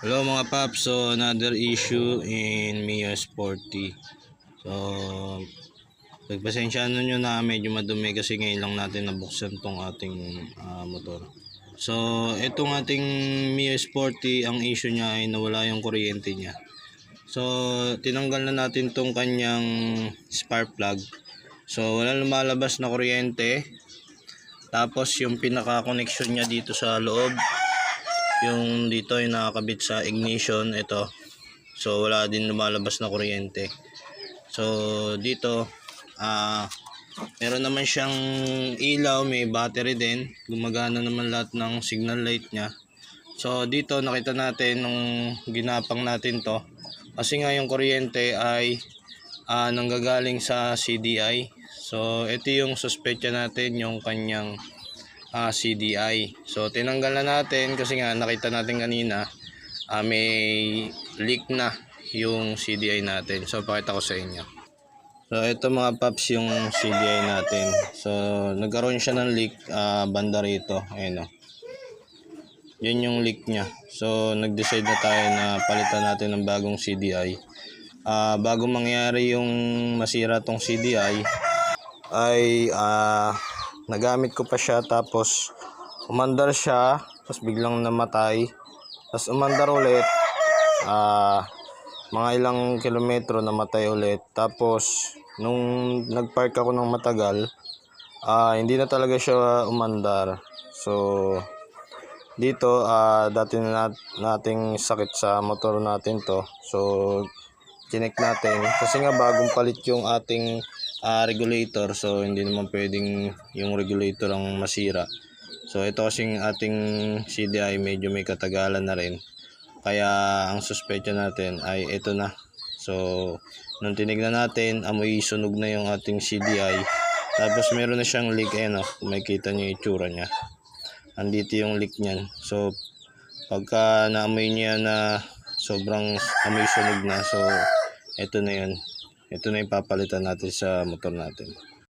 Hello mga paps, so another issue in Mio Sporty. So pagpasensyaan nyo na medyo madumi kasi ngayon lang natin nabuksan tong ating motor. So itong ating Mio Sporty, ang issue niya ay nawala yung kuryente niya. So tinanggal na natin tong kanyang spark plug. So wala lumalabas na kuryente. Tapos yung pinaka connection niya dito sa loob, yung dito ay nakakabit sa ignition, ito. So wala din lumalabas na kuryente. So dito meron naman siyang ilaw, may battery din, gumagana naman lahat ng signal light niya. So dito nakita natin nung ginapang natin to, kasi nga yung kuryente ay nanggagaling sa CDI. So ito yung suspecha natin, yung kanyang CDI. So tinanggal na natin kasi nga nakita natin kanina may leak na yung CDI natin. So pakita ko sa inyo. So ito mga paps yung CDI natin. So nagkaroon siya ng leak banda rito. Ayun o. Yun yung leak niya. So nag-decide na tayo na palitan natin ng bagong CDI. Bago mangyari yung masira tong CDI ay nagamit ko pa siya, tapos umandar siya, tapos biglang namatay, tapos umandar ulit, mga ilang kilometro namatay ulit. Tapos nung nagpark ako ng matagal, hindi na talaga siya umandar. So dito dati na nating sakit sa motor natin to. So chinek natin kasi nga bagong palit yung ating regulator, so hindi naman pwedeng yung regulator ang masira. So ito kasing ating CDI medyo may katagalan na rin, kaya ang suspecha natin ay ito na. So nung tinignan natin, amoy sunog na yung ating CDI, tapos meron na siyang leak. Ayan kung makikita nyo yung itsura nya, andito yung leak nyan. So pagka naamoy niya na sobrang amoy sunog na, so ito na yun, ito na yung papalitan natin sa motor natin.